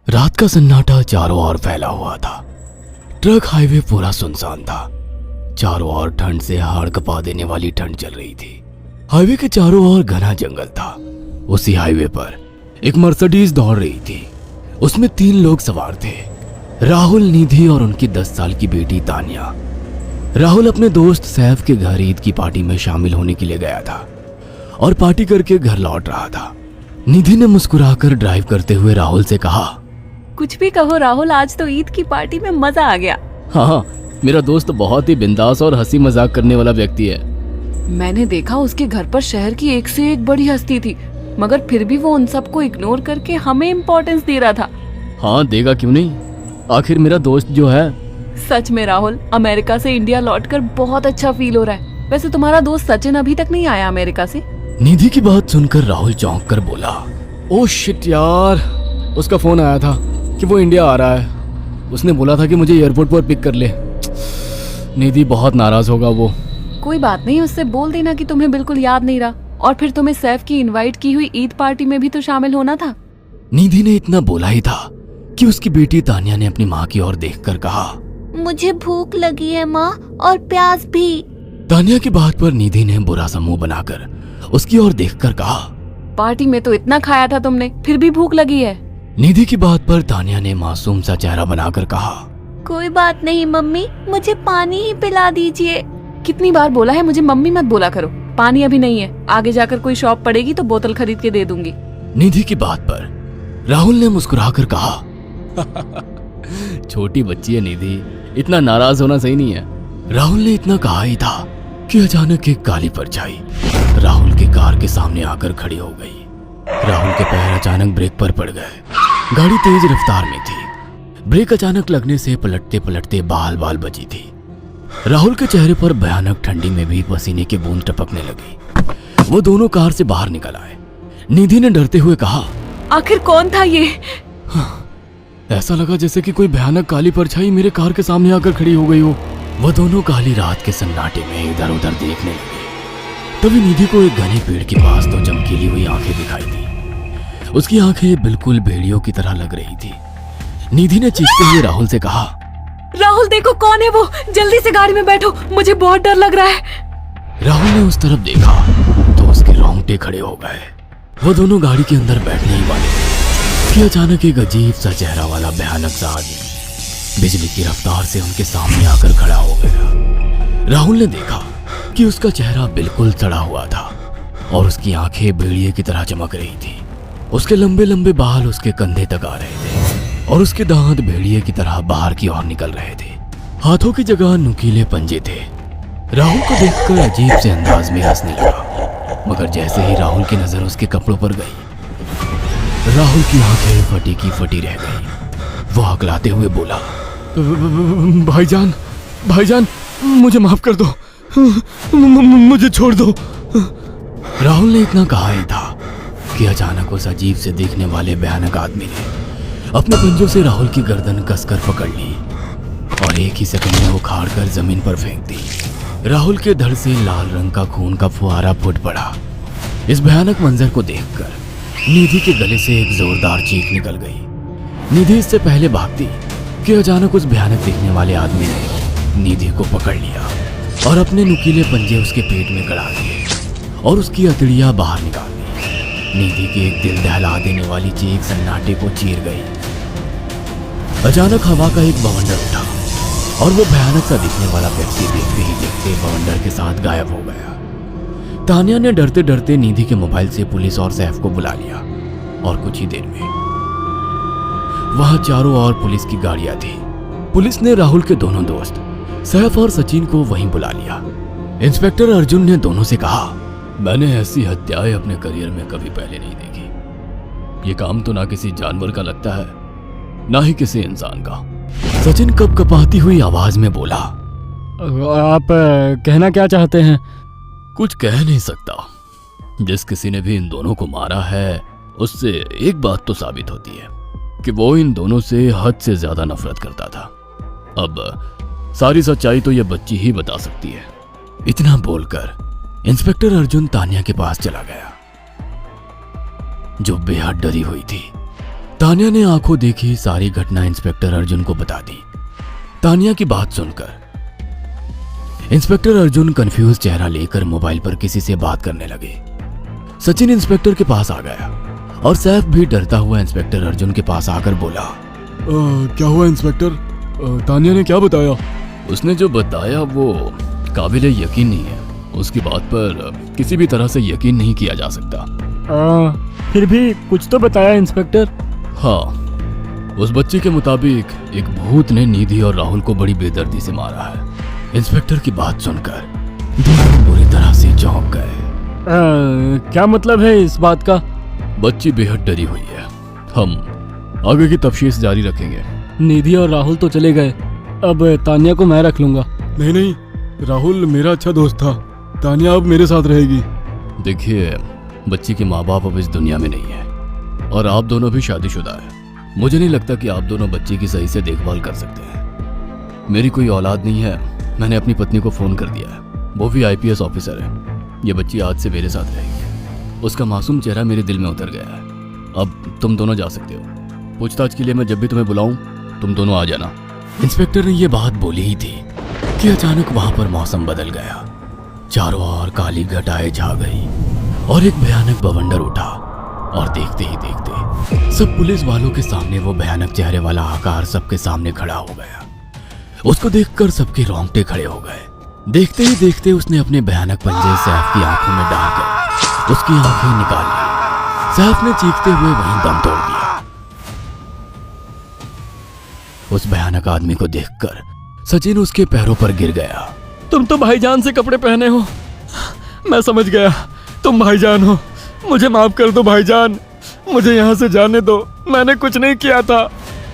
रात का सन्नाटा चारों ओर फैला हुआ था। ट्रक हाईवे पूरा सुनसान था। चारों ओर ठंड से हाड़ कपा देने वाली ठंड चल रही थी। हाईवे के चारों ओर घना जंगल था। उसी हाईवे पर एक मर्सिडीज दौड़ रही थी। उसमें 3 लोग सवार थे, राहुल, निधि और उनकी 10 साल की बेटी तानिया। राहुल अपने दोस्त सैफ के घर ईद की पार्टी में शामिल होने के लिए गया था और पार्टी करके घर लौट रहा था। निधि ने मुस्कुराकर ड्राइव करते हुए राहुल से कहा, कुछ भी कहो राहुल, आज तो ईद की पार्टी में मजा आ गया। हाँ, मेरा दोस्त बहुत ही बिंदास और हंसी मजाक करने वाला व्यक्ति है। मैंने देखा उसके घर पर शहर की एक से एक बड़ी हस्ती थी, मगर फिर भी वो उन सबको इग्नोर करके हमें इम्पोर्टेंस दे रहा था। हाँ, देगा क्यों नहीं, आखिर मेरा दोस्त जो है। सच में राहुल, अमेरिका से इंडिया लौटकर बहुत अच्छा फील हो रहा है। वैसे तुम्हारा दोस्त सचिन अभी तक नहीं आया अमेरिका से? निधि की बात सुनकर राहुल चौंक कर बोला, ओह शिट यार, उसका फोन आया था कि वो इंडिया आ रहा है। उसने बोला था कि मुझे एयरपोर्ट पर पिक कर ले। निधि बहुत नाराज होगा वो। कोई बात नहीं, उससे बोल देना कि तुम्हें बिल्कुल याद नहीं रहा, और फिर तुम्हें सैफ की इनवाइट की हुई ईद पार्टी में भी तो शामिल होना था। निधि ने इतना बोला ही था कि उसकी बेटी तानिया ने अपनी माँ की ओर देखकर कहा, मुझे भूख लगी है माँ, और प्यास भी। तानिया की बात पर निधि ने बुरा सा मुंह बनाकर उसकी ओर देखकर कहा, पार्टी में तो इतना खाया था तुमने, फिर भी भूख लगी है? निधि की बात पर तानिया ने मासूम सा चेहरा बनाकर कहा, कोई बात नहीं मम्मी, मुझे पानी ही पिला दीजिए। कितनी बार बोला है मुझे मम्मी मत बोला करो। पानी अभी नहीं है, आगे जाकर कोई शॉप पड़ेगी तो बोतल खरीद के दे दूंगी। निधि की बात पर राहुल ने मुस्कुराकर कहा, छोटी बच्ची है निधि, इतना नाराज होना सही नहीं है। राहुल ने इतना कहा ही था कि अचानक एक काली परछाई राहुल की कार के सामने आकर खड़ी हो गई। राहुल के पैर अचानक ब्रेक पर पड़ गए। गाड़ी तेज रफ्तार में थी। ब्रेक अचानक लगने से पलटते पलटते बाल बाल बची थी। राहुल के चेहरे पर भयानक ठंडी में भी पसीने की बूंद टपकने लगी। वो दोनों कार से बाहर निकल आए। निधि ने डरते हुए कहा, आखिर कौन था ये? ऐसा लगा जैसे कि कोई भयानक काली परछाई मेरे कार के सामने आकर खड़ी हो गई हो। वो दोनों काली रात के सन्नाटे में इधर उधर देखने लगे। तभी निधि को एक घने पेड़ के पास दो चमकीली हुई आंखें दिखाई दी। उसकी आंखें बिल्कुल भेड़ियों की तरह लग रही थी। निधि ने चीखते हुए राहुल से कहा, राहुल देखो कौन है वो, जल्दी से गाड़ी में बैठो, मुझे बहुत डर लग रहा है। राहुल ने उस तरफ देखा तो उसके रोंगटे खड़े हो गए। वो दोनों गाड़ी के अंदर बैठने ही वाले थे कि अचानक एक अजीब सा चेहरा वाला भयानक सा आदमी बिजली की रफ्तार से उनके सामने आकर खड़ा हो गया। राहुल ने देखा कि उसका चेहरा बिल्कुल सड़ा हुआ था और उसकी आंखें भेड़िए की तरह चमक रही थी। उसके लंबे लंबे बाल उसके कंधे तक आ रहे थे और उसके दांत भेड़िए की तरह बाहर की ओर निकल रहे थे। हाथों की जगह नुकीले पंजे थे। राहुल को देखकर अजीब से अंदाज में हंसने लगा, मगर जैसे ही राहुल की नजर उसके कपड़ों पर गई, राहुल की आंखें फटी की फटी रह गई। वो हकलाते हुए बोला, भाईजान, भाईजान, मुझे माफ कर दो, मुझे छोड़ दो। राहुल ने इतना कहा ही था कि अचानक उस अजीब से दिखने वाले भयानक आदमी ने अपने पंजों से राहुल की गर्दन कसकर पकड़ ली और एक ही सेकंड में उखाड़ कर जमीन पर फेंक दी। राहुल के धड़ से लाल रंग का खून का फुहारा फूट पड़ा। इस भयानक मंजर को देखकर निधि के गले से एक जोरदार चीख निकल गई। निधि इससे पहले भागती कि अचानक उस भयानक दिखने वाले आदमी ने निधि को पकड़ लिया और अपने नुकीले पंजे उसके पेट में गड़ा दिए और उसकी अतड़ियां बाहर निकाल दी। निधि की एक दिल दहला देने वाली चीख सन्नाटे को चीर गई। अचानक हवा का एक बवंडर उठा और वो भयानक सा दिखने वाला व्यक्ति देखते ही देखते बवंडर के साथ गायब हो गया। तानिया ने डरते डरते निधि के मोबाइल से पुलिस और सैफ को बुला लिया और कुछ ही देर में वहां चारों ओर पुलिस की गाड़ियां थी। पुलिस ने राहुल के दोनों दोस्त सैफ और सचिन को वहीं बुला लिया। इंस्पेक्टर अर्जुन ने दोनों से कहा, मैंने ऐसी हत्याएं अपने करियर में कभी पहले नहीं देखी। ये काम तो ना किसी जानवर का लगता है, ना ही किसी इंसान का। सचिन कपकपाती हुई आवाज में बोला, आप कहना क्या चाहते हैं? कुछ कह नहीं सकता। जिस किसी ने भी इन दोनों को मारा है उससे एक बात तो साबित होती है कि वो इन दोनों से हद से ज्यादा नफरत करता था। अब सारी सच्चाई तो ये बच्ची ही बता सकती है। इतना बोलकर इंस्पेक्टर अर्जुन तानिया के पास चला गया, जो बेहद डरी हुई थी। तानिया ने आंखों देखी सारी घटना इंस्पेक्टर अर्जुन को बता दी। तानिया की बात सुनकर इंस्पेक्टर अर्जुन कंफ्यूज चेहरा लेकर मोबाइल पर किसी से बात करने लगे। सचिन इंस्पेक्टर के पास आ गया और सैफ भी डरता हुआ इंस्पेक्टर अर्जुन के पास आकर बोला, क्या हुआ इंस्पेक्टर? तानिया ने क्या बताया? उसने जो बताया वो काबिले यकीन नहीं है। उसकी बात पर किसी भी तरह से यकीन नहीं किया जा सकता। फिर भी कुछ तो बताया इंस्पेक्टर। हाँ, उस बच्ची के मुताबिक एक भूत ने निधि और राहुल को बड़ी बेदर्दी से मारा है। इंस्पेक्टर की बात सुनकर दोनों बुरी तरह से चौंक गए। क्या मतलब है इस बात का? बच्ची बेहद डरी हुई है। हम आगे की तफ्तीश जारी रखेंगे। निधि और राहुल तो चले गए, अब तानिया को मैं रख लूंगा। नहीं, राहुल मेरा अच्छा दोस्त था। तानिया अब मेरे साथ रहेगी। देखिए, बच्ची के माँ बाप अब इस दुनिया में नहीं है और आप दोनों भी शादीशुदा है। मुझे नहीं लगता कि आप दोनों बच्ची की सही से देखभाल कर सकते हैं। मेरी कोई औलाद नहीं है। मैंने अपनी पत्नी को फोन कर दिया है, वो भी IPS ऑफिसर है। ये बच्ची आज से मेरे साथ रहेगी। उसका मासूम चेहरा मेरे दिल में उतर गया है। अब तुम दोनों जा सकते हो। पूछताछ के लिए मैं जब भी तुम्हें बुलाऊं तुम दोनों आ जाना। इंस्पेक्टर ने ये बात बोली ही थी कि अचानक वहां पर मौसम बदल गया। चारों ओर काली घटाएं छा गई और एक भयानक बवंडर उठा और देखते ही देखते सब पुलिस वालों के सामने वो भयानक चेहरे वाला आकार सबके सामने खड़ा हो गया। उसको देखकर सबके रोंगटे खड़े हो गए। देखते ही देखते उसने अपने भयानक पंजे सैफ की आंखों में डालकर उसकी आंखें निकाल ली। सैफ ने चीखते हुए वहीं दम तोड़ दिया। उस भयानक आदमी को देखकर सचिन उसके पैरों पर गिर गया। तुम तो भाईजान से कपड़े पहने हो। मैं समझ गया, तुम भाईजान हो। मुझे माफ कर दो भाईजान, मुझे यहाँ से जाने दो। मैंने कुछ नहीं किया था।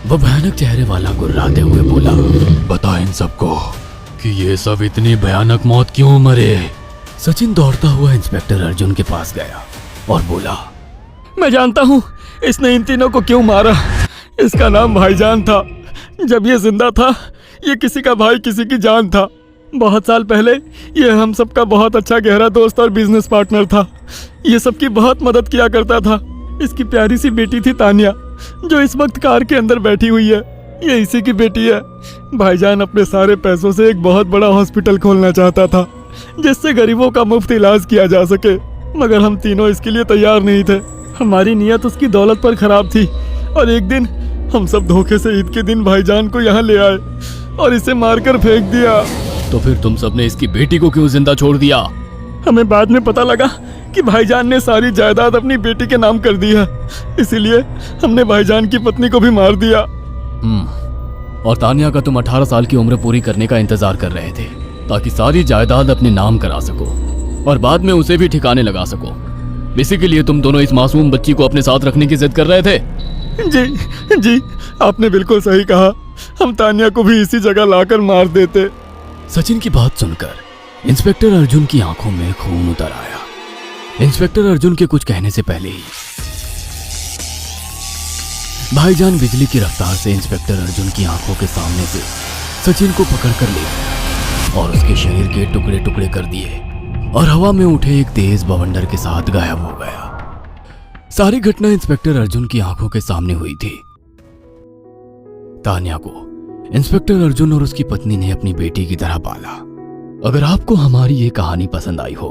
वो भयानक चेहरे वाला गुर्राते हुए बोला, बता इन सबको कि ये सब इतनी भयानक मौत क्यों मरे। सचिन दौड़ता हुआ इंस्पेक्टर अर्जुन के पास गया और बोला, मैं जानता हूँ इसने इन तीनों को क्यों मारा। इसका नाम भाईजान था। जब ये जिंदा था ये किसी का भाई किसी की जान था। बहुत साल पहले ये हम सबका बहुत अच्छा गहरा दोस्त और बिजनेस पार्टनर था। ये सबकी बहुत मदद किया करता था। इसकी प्यारी सी बेटी थी तानिया, जो इस वक्त कार के अंदर बैठी हुई है। ये इसी की बेटी है। भाईजान अपने सारे पैसों से एक बहुत बड़ा हॉस्पिटल खोलना चाहता था जिससे गरीबों का मुफ्त इलाज किया जा सके, मगर हम तीनों इसके लिए तैयार नहीं थे। हमारी नीयत उसकी दौलत पर खराब थी और एक दिन हम सब धोखे से ईद के दिन भाईजान को यहाँ ले आए और इसे मारकर फेंक दिया। तो फिर तुम सबने इसकी बेटी को क्यों जिंदा छोड़ दिया? हमें बाद में पता लगा कि भाईजान ने सारी जायदाद अपनी बेटी के नाम कर दी है, इसीलिए हमने भाईजान की पत्नी को भी मार दिया। और तानिया का तुम 18 साल की उम्र पूरी करने का इंतजार कर रहे थे ताकि सारी जायदाद अपने नाम करा सको और बाद में उसे भी ठिकाने लगा सको। इसी के लिए तुम दोनों इस मासूम बच्ची को अपने साथ रखने की जिद कर रहे थे। जी, आपने बिल्कुल सही कहा। हम तानिया को भी इसी जगह लाकर मार देते। सचिन की बात सुनकर इंस्पेक्टर अर्जुन की आंखों में खून उतर आया। इंस्पेक्टर अर्जुन के कुछ कहने से पहले ही भाईजान बिजली की रफ्तार से इंस्पेक्टर अर्जुन की आंखों के सामने से सचिन को पकड़कर ले गया और उसके शरीर के टुकड़े टुकड़े कर दिए और हवा में उठे एक तेज बवंडर के साथ गायब हो गया। सारी घटना इंस्पेक्टर अर्जुन की आंखों के सामने हुई थी। तानिया को इंस्पेक्टर अर्जुन और उसकी पत्नी ने अपनी बेटी की तरह पाला। अगर आपको हमारी ये कहानी पसंद आई हो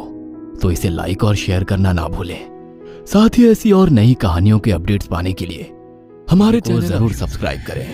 तो इसे लाइक और शेयर करना ना भूलें। साथ ही ऐसी और नई कहानियों के अपडेट्स पाने के लिए हमारे चैनल जरूर सब्सक्राइब करें।